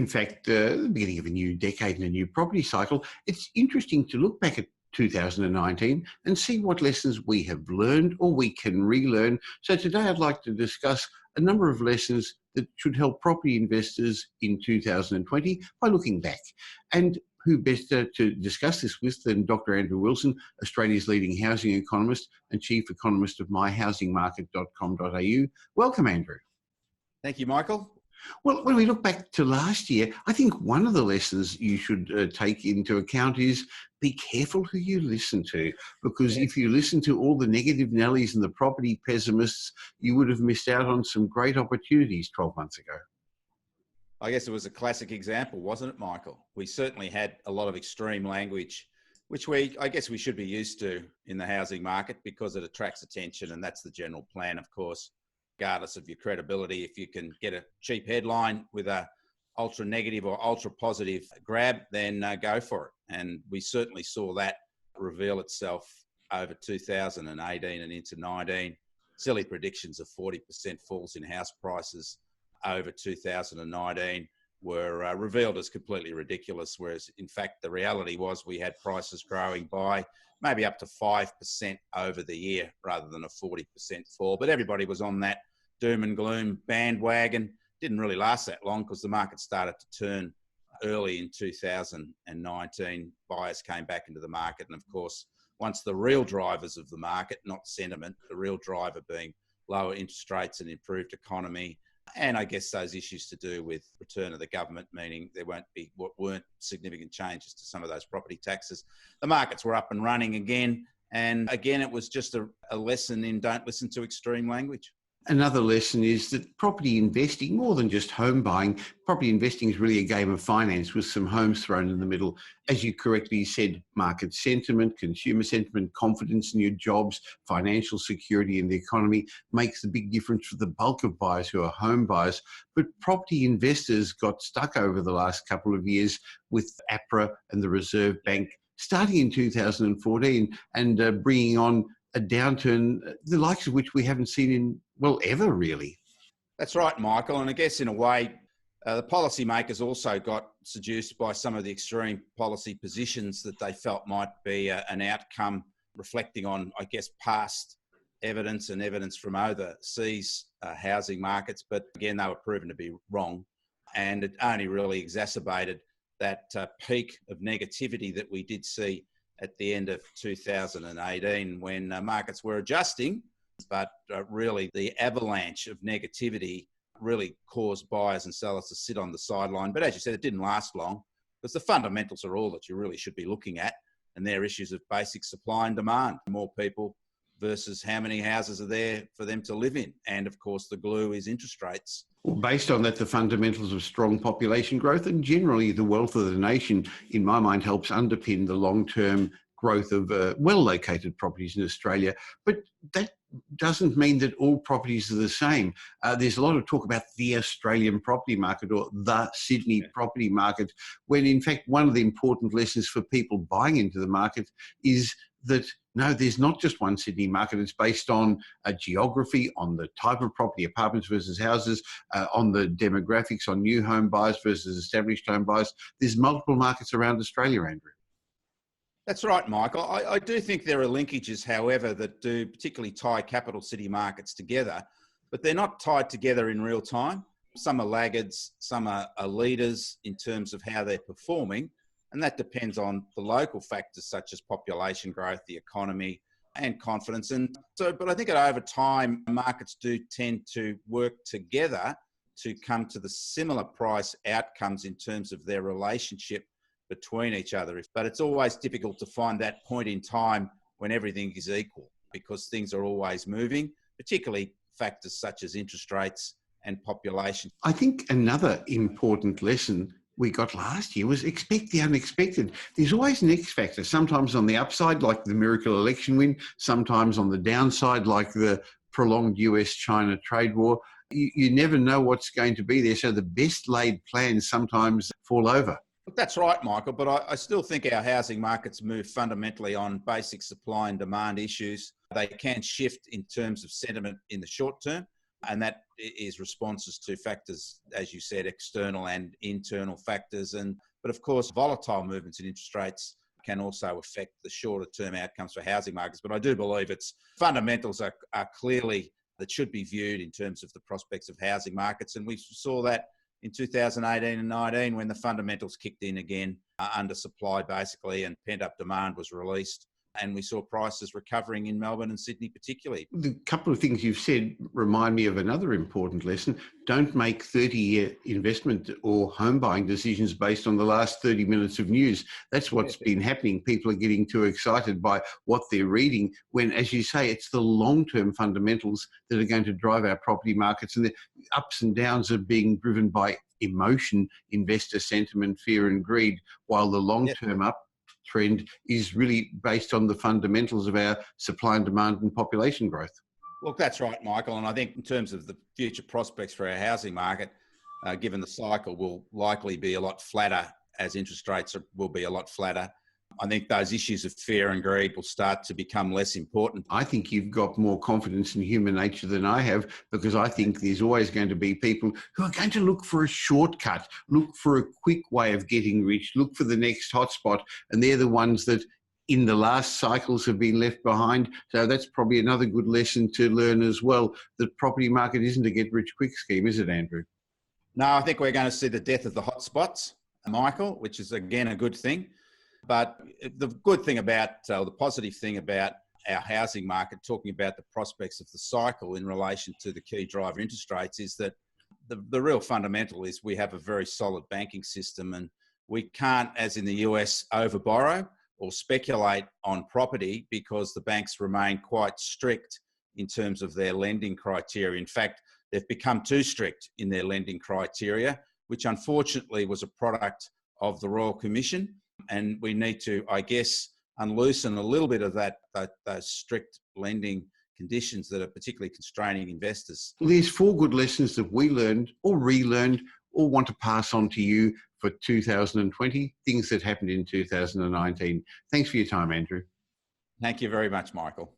in fact, the beginning of a new decade and a new property cycle, it's interesting to look back at 2019 and see what lessons we have learned or we can relearn. So today I'd like to discuss a number of lessons that should help property investors in 2020 by looking back. And who better to discuss this with than Dr. Andrew Wilson, Australia's leading housing economist and chief economist of myhousingmarket.com.au. Welcome, Andrew. Thank you, Michael. Well, when we look back to last year, I think one of the lessons you should take into account is be careful who you listen to, because if you listen to all the negative Nellies and the property pessimists, you would have missed out on some great opportunities 12 months ago. I guess it was a classic example, wasn't it, Michael? We certainly had a lot of extreme language, which I guess we should be used to in the housing market because it attracts attention, and that's the general plan, of course. Regardless of your credibility, if you can get a cheap headline with a ultra negative or ultra positive grab, then go for it. And we certainly saw that reveal itself over 2018 and into 19. Silly predictions of 40% falls in house prices over 2019 were revealed as completely ridiculous, whereas in fact the reality was we had prices growing by maybe up to 5% over the year rather than a 40% fall. But everybody was on that doom and gloom bandwagon. Didn't really last that long because the market started to turn early in 2019. Buyers came back into the market, and of course, once the real drivers of the market, not sentiment, the real driver being lower interest rates and improved economy, and I guess those issues to do with return of the government, meaning there won't be what weren't significant changes to some of those property taxes. The markets were up and running again, and again it was just a lesson in don't listen to extreme language. Another lesson is that property investing, more than just home buying, property investing is really a game of finance with some homes thrown in the middle. As you correctly said, market sentiment, consumer sentiment, confidence in your jobs, financial security in the economy makes a big difference for the bulk of buyers who are home buyers. But property investors got stuck over the last couple of years with APRA and the Reserve Bank starting in 2014 and bringing on a downturn, the likes of which we haven't seen in, well, ever really. That's right, Michael. And I guess in a way, the policymakers also got seduced by some of the extreme policy positions that they felt might be an outcome reflecting on, I guess, past evidence and evidence from overseas housing markets. But again, they were proven to be wrong. And it only really exacerbated that peak of negativity that we did see at the end of 2018 when markets were adjusting, but really the avalanche of negativity really caused buyers and sellers to sit on the sideline. But as you said, it didn't last long because the fundamentals are all that you really should be looking at, and they're issues of basic supply and demand. More people versus how many houses are there for them to live in. And of course, the glue is interest rates. Well, based on that, the fundamentals of strong population growth and generally the wealth of the nation, in my mind, helps underpin the long-term growth of well-located properties in Australia. But that doesn't mean that all properties are the same. There's a lot of talk about the Australian property market or the Sydney property market, when in fact one of the important lessons for people buying into the market is that no, there's not just one Sydney market. It's based on geography, on the type of property, apartments versus houses, on the demographics, on new home buyers versus established home buyers. There's multiple markets around Australia, Andrew. That's right, Michael. I do think there are linkages, however, that do particularly tie capital city markets together, but they're not tied together in real time. Some are laggards, some are leaders in terms of how they're performing, and that depends on the local factors such as population growth, the economy, and confidence. And so, but I think that over time, markets do tend to work together to come to the similar price outcomes in terms of their relationship between each other. But it's always difficult to find that point in time when everything is equal because things are always moving, particularly factors such as interest rates and population. I think another important lesson we got last year was expect the unexpected. There's always an X factor, sometimes on the upside, like the miracle election win, sometimes on the downside, like the prolonged US-China trade war. You never know what's going to be there, so the best laid plans sometimes fall over. That's right, Michael, but I still think our housing markets move fundamentally on basic supply and demand issues. They can shift in terms of sentiment in the short term, And that is responses to factors, as you said, external and internal factors. But of course, volatile movements in interest rates can also affect the shorter term outcomes for housing markets. But I do believe its fundamentals are clearly that should be viewed in terms of the prospects of housing markets. And we saw that in 2018 and 19 when the fundamentals kicked in again, under supply basically, and pent-up demand was released. And we saw prices recovering in Melbourne and Sydney particularly. The couple of things you've said remind me of another important lesson. Don't make 30-year investment or home buying decisions based on the last 30 minutes of news. That's what's been happening. People are getting too excited by what they're reading when, as you say, it's the long-term fundamentals that are going to drive our property markets, and the ups and downs are being driven by emotion, investor sentiment, fear and greed, while the long-term trend is really based on the fundamentals of our supply and demand and population growth. Well, that's right, Michael. And I think in terms of the future prospects for our housing market, given the cycle will likely be a lot flatter as interest rates will be a lot flatter, I think those issues of fear and greed will start to become less important. I think you've got more confidence in human nature than I have, because I think there's always going to be people who are going to look for a shortcut, look for a quick way of getting rich, look for the next hotspot, and they're the ones that in the last cycles have been left behind. So that's probably another good lesson to learn as well. The property market isn't a get-rich-quick scheme, is it, Andrew? No, I think we're going to see the death of the hotspots, Michael, which is, again, a good thing. But the good thing about, or the positive thing about our housing market, talking about the prospects of the cycle in relation to the key driver interest rates, is that the real fundamental is we have a very solid banking system, and we can't, as in the US, overborrow or speculate on property because the banks remain quite strict in terms of their lending criteria. In fact, they've become too strict in their lending criteria, which unfortunately was a product of the Royal Commission. And we need to, I guess, unloosen a little bit of those strict lending conditions that are particularly constraining investors. Well, there's 4 good lessons that we learned or relearned or want to pass on to you for 2020, things that happened in 2019. Thanks for your time, Andrew. Thank you very much, Michael.